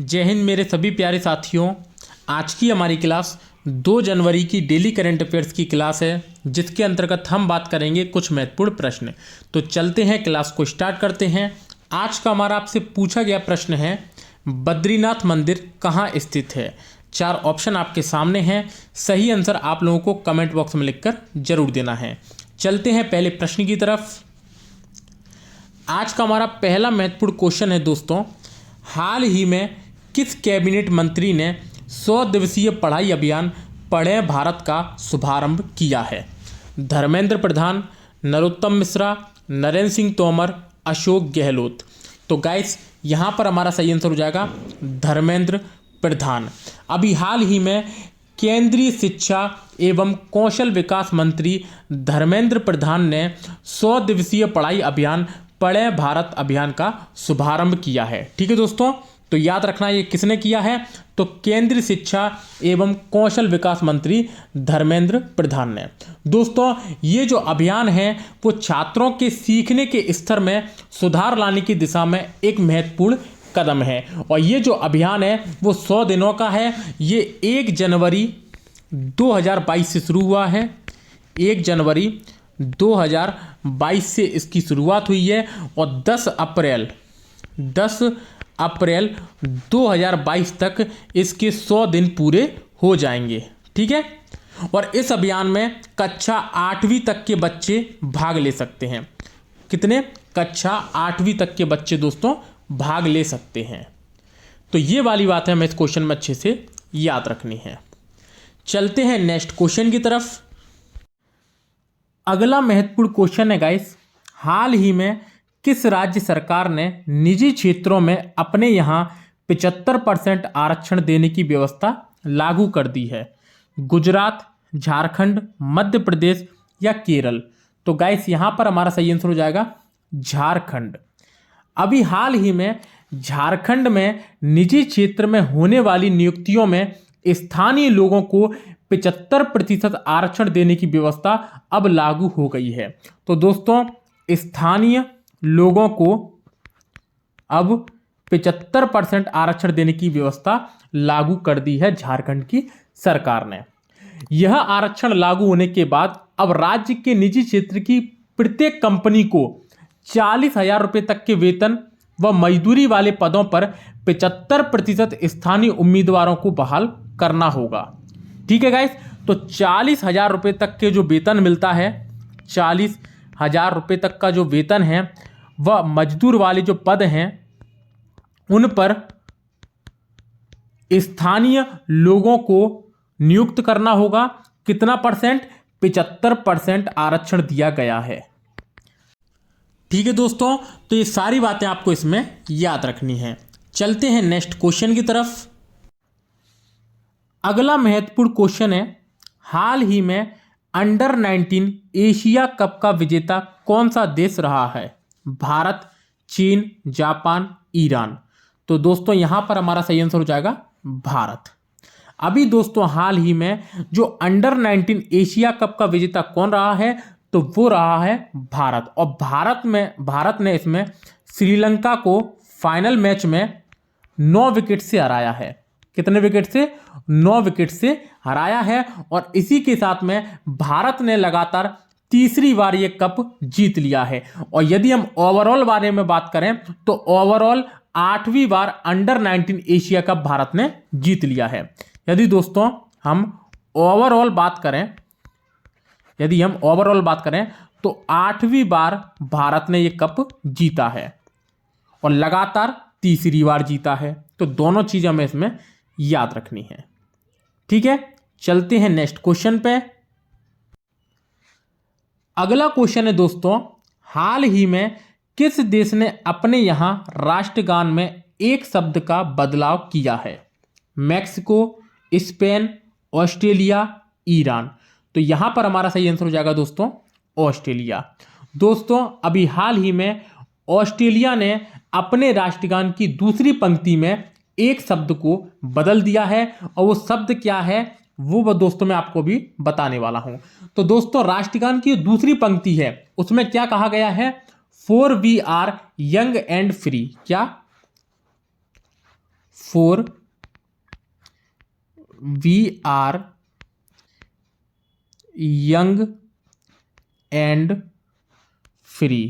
जय हिंद मेरे सभी प्यारे साथियों। आज की हमारी क्लास 2 जनवरी की डेली करंट अफेयर्स की क्लास है, जिसके अंतर्गत हम बात करेंगे कुछ महत्वपूर्ण प्रश्न। तो चलते हैं, क्लास को स्टार्ट करते हैं। आज का हमारा आपसे पूछा गया प्रश्न है, बद्रीनाथ मंदिर कहाँ स्थित है। 4 ऑप्शन आपके सामने हैं। सही आंसर आप लोगों को कमेंट बॉक्स में लिखकर जरूर देना है। चलते हैं पहले प्रश्न की तरफ। आज का हमारा पहला महत्वपूर्ण क्वेश्चन है दोस्तों, हाल ही में किस कैबिनेट मंत्री ने 100 दिवसीय पढ़ाई अभियान पढ़ें भारत का शुभारंभ किया है। धर्मेंद्र प्रधान, नरोत्तम मिश्रा, नरेंद्र सिंह तोमर, अशोक गहलोत। तो गाइस यहाँ पर हमारा सही आंसर हो जाएगा धर्मेंद्र प्रधान। अभी हाल ही में केंद्रीय शिक्षा एवं कौशल विकास मंत्री धर्मेंद्र प्रधान ने 100 दिवसीय पढ़ाई अभियान पढ़ें भारत अभियान का शुभारंभ किया है। ठीक है दोस्तों, तो याद रखना ये किसने किया है, तो केंद्रीय शिक्षा एवं कौशल विकास मंत्री धर्मेंद्र प्रधान ने। दोस्तों ये जो अभियान है वो छात्रों के सीखने के स्तर में सुधार लाने की दिशा में एक महत्वपूर्ण कदम है। और ये जो अभियान है वो 100 दिनों का है। ये 1 जनवरी 2022 से शुरू हुआ है। 1 जनवरी 2022 से इसकी शुरुआत हुई है और 10 अप्रैल 2022 तक इसके 100 दिन पूरे हो जाएंगे। ठीक है, और इस अभियान में कक्षा 8वीं तक के बच्चे भाग ले सकते हैं। कितने? कक्षा 8वीं तक के बच्चे दोस्तों भाग ले सकते हैं। तो ये वाली बात है, हमें इस क्वेश्चन में अच्छे से याद रखनी है। चलते हैं नेक्स्ट क्वेश्चन की तरफ। अगला महत्वपूर्ण क्वेश्चन है गाइस, हाल ही में किस राज्य सरकार ने निजी क्षेत्रों में अपने यहाँ 75% आरक्षण देने की व्यवस्था लागू कर दी है। गुजरात, झारखंड, मध्य प्रदेश या केरल। तो गाइस यहाँ पर हमारा सही आंसर हो जाएगा झारखंड। अभी हाल ही में झारखंड में निजी क्षेत्र में होने वाली नियुक्तियों में स्थानीय लोगों को 75% आरक्षण देने की व्यवस्था अब लागू हो गई है। तो दोस्तों स्थानीय लोगों को अब 75% आरक्षण देने की व्यवस्था लागू कर दी है झारखंड की सरकार ने। यह आरक्षण लागू होने के बाद अब राज्य के निजी क्षेत्र की प्रत्येक कंपनी को 40,000 रुपये तक के वेतन व मजदूरी वाले पदों पर 75% स्थानीय उम्मीदवारों को बहाल करना होगा। ठीक है गाइस, तो 40,000 रुपये तक के जो वेतन मिलता है, 40,000 रुपये तक का जो वेतन है वह मजदूर वाले जो पद हैं उन पर स्थानीय लोगों को नियुक्त करना होगा। कितना परसेंट? 75% आरक्षण दिया गया है। ठीक है दोस्तों, तो ये सारी बातें आपको इसमें याद रखनी है। चलते हैं नेक्स्ट क्वेश्चन की तरफ। अगला महत्वपूर्ण क्वेश्चन है, हाल ही में अंडर 19 एशिया कप का विजेता कौन सा देश रहा है। भारत, चीन, जापान, ईरान। तो दोस्तों यहां पर हमारा सही आंसर हो जाएगा भारत। अभी दोस्तों हाल ही में जो अंडर 19 एशिया कप का विजेता कौन रहा है, तो वो रहा है भारत। और भारत ने इसमें श्रीलंका को फाइनल मैच में 9 विकेट से हराया है। कितने विकेट से? 9 विकेट से हराया है। और इसी के साथ में भारत ने लगातार तीसरी बार ये कप जीत लिया है। और यदि हम ओवरऑल बारे में बात करें तो ओवरऑल 8वीं बार अंडर 19 एशिया कप भारत ने जीत लिया है। यदि दोस्तों हम ओवरऑल बात करें तो 8वीं बार भारत ने ये कप जीता है और लगातार तीसरी बार जीता है। तो दोनों चीजें हमें इसमें याद रखनी है। ठीक है, चलते हैं नेक्स्ट क्वेश्चन पे। अगला क्वेश्चन है दोस्तों, हाल ही में किस देश ने अपने यहां राष्ट्रगान में एक शब्द का बदलाव किया है। Mexico, Spain, Australia, Iran. तो यहां पर हमारा सही आंसर हो जाएगा दोस्तों ऑस्ट्रेलिया। दोस्तों अभी हाल ही में ऑस्ट्रेलिया ने अपने राष्ट्रगान की दूसरी पंक्ति में एक शब्द को बदल दिया है। और वो शब्द क्या है वो दोस्तों मैं आपको भी बताने वाला हूं। तो दोस्तों राष्ट्रगान की दूसरी पंक्ति है उसमें क्या कहा गया है, for we are young and free. क्या? 4 we are young and free.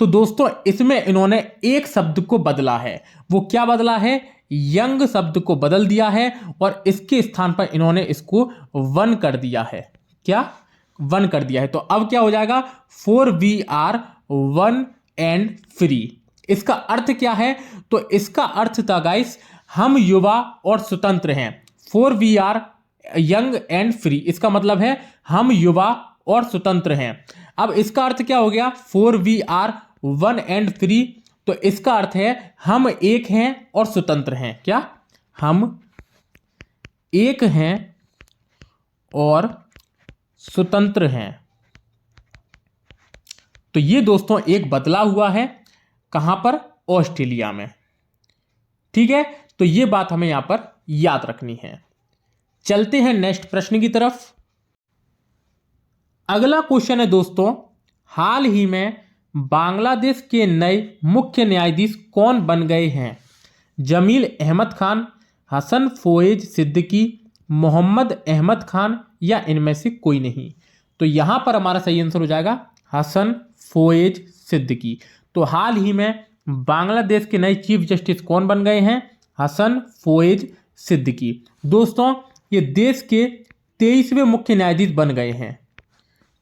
तो दोस्तों इसमें इन्होंने एक शब्द को बदला है। वो क्या बदला है? यंग शब्द को बदल दिया है और इसके स्थान पर इन्होंने इसको वन कर दिया है। क्या? वन कर दिया है। तो अब क्या हो जाएगा? 4 we are one and free. इसका अर्थ क्या है? तो इसका अर्थ था गाइस, हम युवा और स्वतंत्र हैं। 4 we are young and free, इसका मतलब है हम युवा और स्वतंत्र हैं। अब इसका अर्थ क्या हो गया? 4 we are one and free, तो इसका अर्थ है हम एक हैं और स्वतंत्र हैं। क्या? हम एक हैं और स्वतंत्र हैं। तो ये दोस्तों एक बदला हुआ है। कहां पर? ऑस्ट्रेलिया में। ठीक है, तो ये बात हमें यहां पर याद रखनी है। चलते हैं नेक्स्ट प्रश्न की तरफ। अगला क्वेश्चन है दोस्तों, हाल ही में बांग्लादेश के नए मुख्य न्यायाधीश कौन बन गए हैं? जमील अहमद खान, हसन फोएज सिद्दीकी, मोहम्मद अहमद खान या इनमें से कोई नहीं। तो यहां पर हमारा सही आंसर हो जाएगा हसन फोएज सिद्दीकी। तो हाल ही में बांग्लादेश के नए चीफ जस्टिस कौन बन गए हैं? हसन फोएज सिद्दीकी। दोस्तों ये देश के 23वें मुख्य न्यायाधीश बन गए हैं।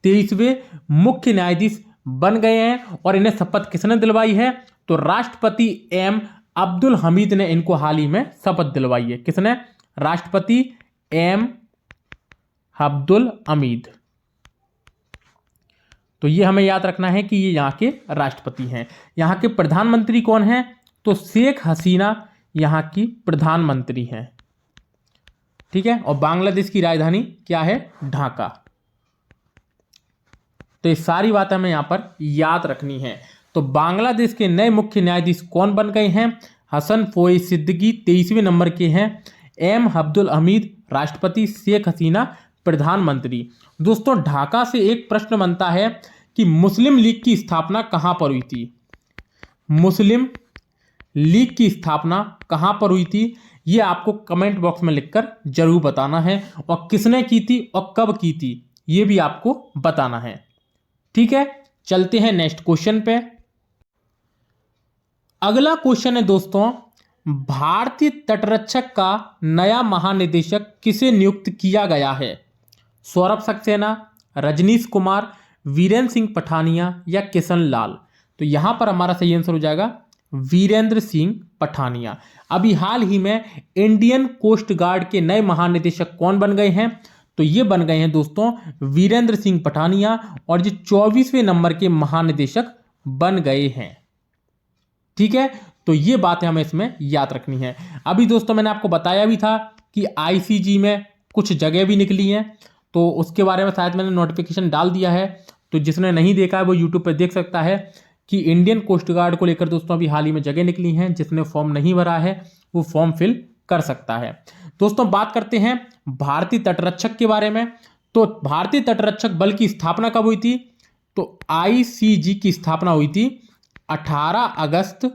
23वें मुख्य न्यायाधीश बन गए हैं और इन्हें शपथ किसने दिलवाई है? तो राष्ट्रपति एम अब्दुल हमीद ने इनको हाल ही में शपथ दिलवाई है। किसने? राष्ट्रपति एम अब्दुल हमीद। तो ये हमें याद रखना है कि ये यहाँ के राष्ट्रपति हैं। यहाँ के प्रधानमंत्री कौन हैं? तो शेख हसीना यहाँ की प्रधानमंत्री हैं। ठीक है, और बांग्लादेश की राजधानी क्या है? ढाका। तो ये सारी बातें हमें यहां पर याद रखनी है। तो बांग्लादेश के नए मुख्य न्यायाधीश कौन बन गए हैं? हसन फोएज सिद्दीकी 23वें नंबर के हैं, एम अब्दुल हमीद राष्ट्रपति, शेख हसीना प्रधानमंत्री। दोस्तों ढाका से एक प्रश्न बनता है कि मुस्लिम लीग की स्थापना कहां पर हुई थी? मुस्लिम लीग की स्थापना कहां पर हुई थी? ये आपको कमेंट बॉक्स में लिखकर जरूर बताना है, और किसने की थी और कब की थी ये भी आपको बताना है। ठीक है, चलते हैं नेक्स्ट क्वेश्चन पे। अगला क्वेश्चन है दोस्तों, भारतीय तटरक्षक का नया महानिदेशक किसे नियुक्त किया गया है? सौरभ सक्सेना, रजनीश कुमार, वीरेंद्र सिंह पठानिया या किशन लाल। तो यहां पर हमारा सही आंसर हो जाएगा वीरेंद्र सिंह पठानिया। अभी हाल ही में इंडियन कोस्ट गार्ड के नए महानिदेशक कौन बन गए हैं? तो ये बन गए हैं दोस्तों वीरेंद्र सिंह पठानिया, और ये 24वें नंबर के महानिदेशक बन गए हैं। ठीक है, तो ये बातें हमें इसमें याद रखनी है। अभी दोस्तों मैंने आपको बताया भी था कि आईसीजी में कुछ जगह भी निकली हैं, तो उसके बारे में शायद मैंने नोटिफिकेशन डाल दिया है। तो जिसने नहीं देखा है वो यूट्यूब पर देख सकता है कि इंडियन कोस्ट गार्ड को लेकर दोस्तों अभी हाल ही में जगह निकली हैं। जिसने फॉर्म नहीं भरा है वो फॉर्म फिल कर सकता है। दोस्तों बात करते हैं भारतीय तटरक्षक के बारे में। तो भारतीय तटरक्षक बल की स्थापना कब हुई थी? तो आईसीजी की स्थापना हुई थी 18 अगस्त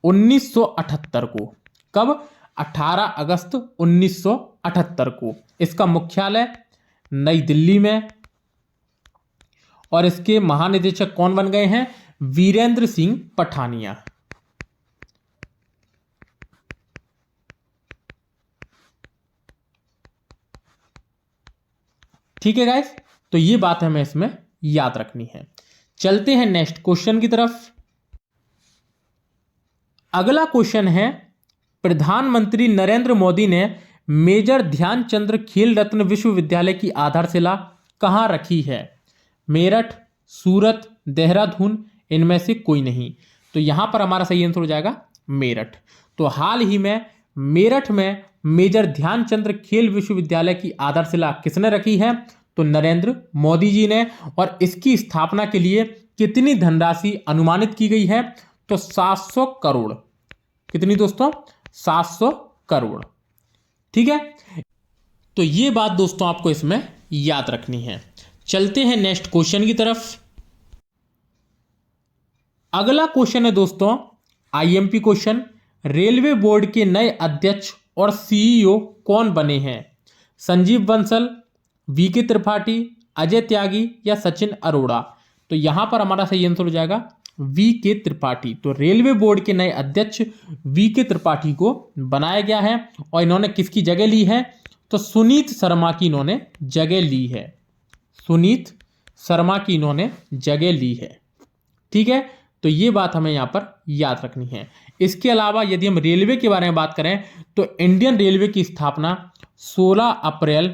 1978 को। कब? 18 अगस्त 1978 को। इसका मुख्यालय नई दिल्ली में, और इसके महानिदेशक कौन बन गए हैं? वीरेंद्र सिंह पठानिया। ठीक है गाइस, तो ये बात हमें इसमें याद रखनी है। चलते हैं नेक्स्ट क्वेश्चन की तरफ। अगला क्वेश्चन है, प्रधानमंत्री नरेंद्र मोदी ने मेजर ध्यानचंद खेल रत्न विश्वविद्यालय की आधारशिला कहां रखी है? मेरठ, सूरत, देहरादून, इनमें से कोई नहीं। तो यहां पर हमारा सही आंसर हो जाएगा मेरठ। तो हाल ही में मेरठ में मेजर ध्यानचंद खेल विश्वविद्यालय की आधारशिला किसने रखी है? तो नरेंद्र मोदी जी ने। और इसकी स्थापना के लिए कितनी धनराशि अनुमानित की गई है? तो 700 करोड़। कितनी दोस्तों? 700 करोड़। ठीक है, तो ये बात दोस्तों आपको इसमें याद रखनी है। चलते हैं नेक्स्ट क्वेश्चन की तरफ। अगला क्वेश्चन है दोस्तों आईएमपी क्वेश्चन, रेलवे बोर्ड के नए अध्यक्ष और सीईओ कौन बने हैं? संजीव बंसल, वीके त्रिपाठी, अजय त्यागी या सचिन अरोड़ा? तो यहां पर हमारा सही आंसर हो जाएगा वीके त्रिपाठी। तो रेलवे बोर्ड के नए अध्यक्ष वीके त्रिपाठी को बनाया गया है और इन्होंने किसकी जगह ली है? तो सुनीत शर्मा की इन्होंने जगह ली है। सुनीत शर्मा की इन्होंने जगह ली है। ठीक है, तो ये बात हमें यहां पर याद रखनी है। इसके अलावा यदि हम रेलवे के बारे में बात करें तो इंडियन रेलवे की स्थापना 16 अप्रैल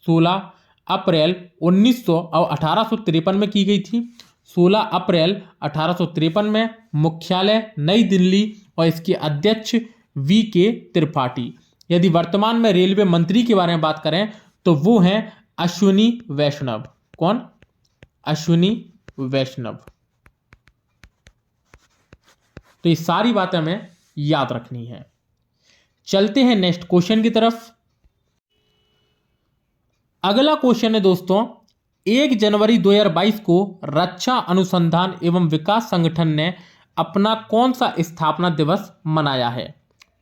1853 में की गई थी। 16 अप्रैल 1853 में। मुख्यालय नई दिल्ली और इसके अध्यक्ष वीके त्रिपाठी। यदि वर्तमान में रेलवे मंत्री के बारे में बात करें तो वो हैं अश्विनी वैष्णव। कौन? अश्विनी वैष्णव। तो ये सारी बातें हमें याद रखनी है। चलते हैं नेक्स्ट क्वेश्चन की तरफ। अगला क्वेश्चन है दोस्तों, 1 जनवरी 2022 को रक्षा अनुसंधान एवं विकास संगठन ने अपना कौन सा स्थापना दिवस मनाया है?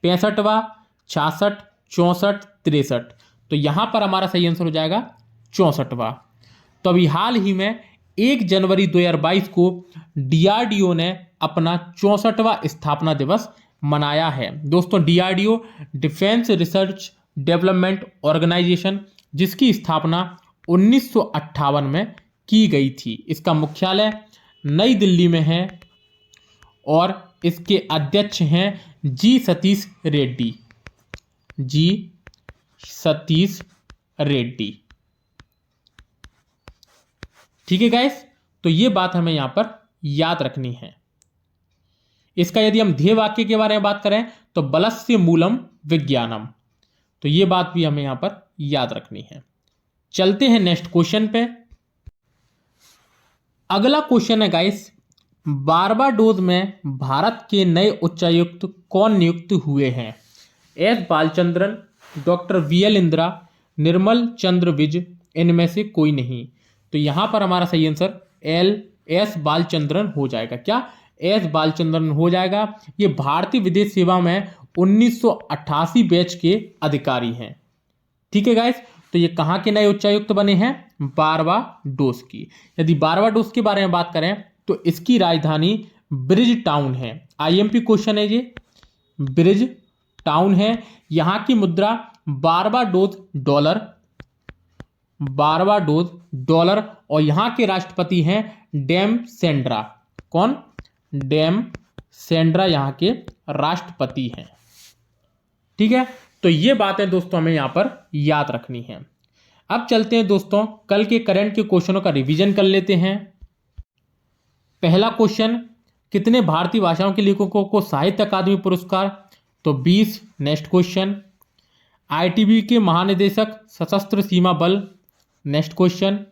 65वां, 66, 64, 63? तो यहां पर हमारा सही आंसर हो जाएगा 64वां। तो अभी हाल ही में 1 जनवरी 2022 को डीआरडीओ ने अपना 64वां स्थापना दिवस मनाया है। दोस्तों DRDO defence research development organisation, जिसकी स्थापना 1958 में की गई थी। इसका मुख्यालय नई दिल्ली में है और इसके अध्यक्ष हैं जी सतीश रेड्डी। जी सतीश रेड्डी। ठीक है गाइस, तो ये बात हमें यहां पर याद रखनी है। इसका यदि हम ध्येय वाक्य के बारे में बात करें तो बलस्य मूलम विज्ञानम। तो ये बात भी हमें यहां पर याद रखनी है। चलते हैं नेक्स्ट क्वेश्चन पे। अगला क्वेश्चन है गाइस, बारबाडोस में भारत के नए उच्चायुक्त कौन नियुक्त हुए हैं? S Balachandran, doctor VL Indira, Nirmal Chandra Vij, इनमें से कोई नहीं? तो यहां पर हमारा सही आंसर एस बालचंद्रन हो जाएगा। क्या? एस बालचंद्रन हो जाएगा। ये भारतीय विदेश सेवा में 1988 बैच के अधिकारी हैं। ठीक है गाइस, तो ये कहां के नए उच्चायुक्त बने हैं? बारबाडोस की। यदि बारबाडोस के बारे में बात करें तो इसकी राजधानी ब्रिज टाउन है। आईएमपी क्वेश्चन है ये, ब्रिज टाउन है। यहां की मुद्रा बारबाडोस डॉलर और यहां के राष्ट्रपति हैं डेम सेंड्रा। कौन? डेम सेंड्रा यहां के राष्ट्रपति हैं। ठीक है, तो ये बातें दोस्तों हमें यहां पर याद रखनी है। अब चलते हैं दोस्तों, कल के करंट के क्वेश्चनों का रिवीजन कर लेते हैं। पहला क्वेश्चन, कितने भारतीय भाषाओं के लेखकों को साहित्य अकादमी पुरस्कार? तो 20। नेक्स्ट क्वेश्चन, आईटीबी के महानिदेशक सशस्त्र सीमा बल। Next question,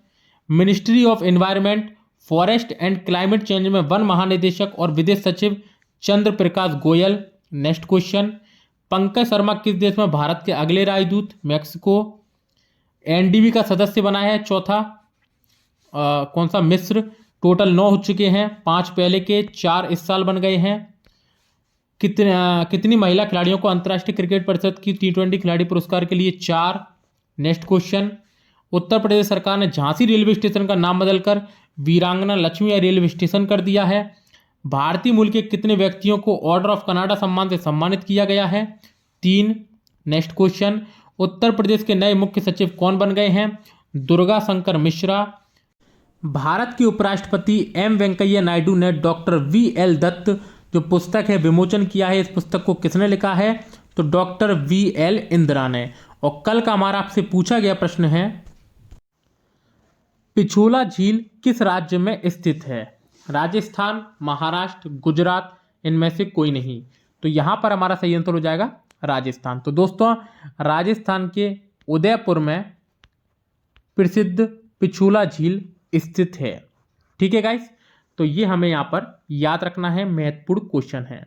ministry of environment forest and climate change में वन महानिदेशक और विदेश सचिव चंद्र प्रकाश गोयल। नेक्स्ट क्वेश्चन, पंकज शर्मा किस देश में भारत के अगले राजदूत? मैक्सिको। एनडीबी का सदस्य बना है चौथा कौन सा? मिस्र। टोटल 9 हो चुके हैं, 5 पहले के, 4 इस साल बन गए हैं। कितनी महिला खिलाड़ियों को अंतर्राष्ट्रीय क्रिकेट परिषद की T20 खिलाड़ी पुरस्कार के लिए? 4। नेक्स्ट क्वेश्चन, उत्तर प्रदेश सरकार ने झांसी रेलवे स्टेशन का नाम बदलकर वीरांगना लक्ष्मीबाई रेलवे स्टेशन कर दिया है। भारतीय मूल के कितने व्यक्तियों को ऑर्डर ऑफ कनाडा सम्मान से सम्मानित किया गया है? 3। नेक्स्ट क्वेश्चन, उत्तर प्रदेश के नए मुख्य सचिव कौन बन गए हैं? दुर्गा शंकर मिश्रा। भारत के उपराष्ट्रपति एम वेंकैया नायडू ने डॉक्टर वीएल दत्त जो पुस्तक है विमोचन किया है। इस पुस्तक को किसने लिखा है? तो डॉक्टर वीएल इंदिरा ने। और कल का हमारा आपसे पूछा गया प्रश्न है, पिछोला झील किस राज्य में स्थित है? राजस्थान, महाराष्ट्र, गुजरात, इनमें से कोई नहीं? तो यहां पर हमारा सही आंसर हो जाएगा राजस्थान। तो दोस्तों राजस्थान के उदयपुर में प्रसिद्ध पिछोला झील स्थित है। ठीक है गाइस, तो ये हमें यहाँ पर याद रखना है, महत्वपूर्ण क्वेश्चन है।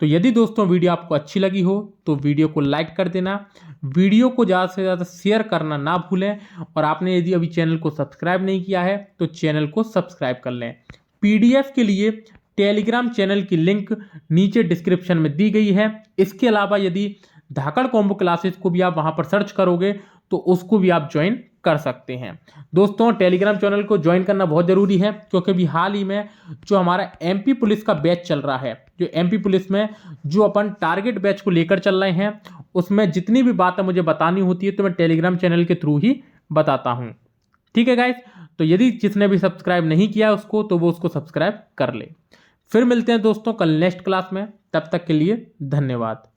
तो यदि दोस्तों वीडियो आपको अच्छी लगी हो तो वीडियो को लाइक कर देना, वीडियो को ज़्यादा से ज़्यादा शेयर करना ना भूलें और आपने यदि अभी चैनल को सब्सक्राइब नहीं किया है तो चैनल को सब्सक्राइब कर लें। पीडीएफ के लिए टेलीग्राम चैनल की लिंक नीचे डिस्क्रिप्शन में दी गई है। इसके अलावा यदि धाकड़ कॉम्बो क्लासेस को भी आप वहां पर सर्च करोगे तो उसको भी आप ज्वाइन कर सकते हैं। दोस्तों, टेलीग्राम चैनल को ज्वाइन करना बहुत जरूरी है, क्योंकि अभी हाल ही में जो हमारा एमपी पुलिस का बैच चल रहा है, जो एमपी पुलिस में जो अपन टारगेट बैच को लेकर चल रहे हैं, उसमें जितनी भी बातें मुझे बतानी होती है तो मैं टेलीग्राम चैनल के थ्रू ही बताता हूं। ठीक है गाइस, तो यदि जिसने भी सब्सक्राइब नहीं किया उसको, तो वो उसको सब्सक्राइब कर ले। फिर मिलते हैं दोस्तों कल नेक्स्ट क्लास में, तब तक के लिए धन्यवाद।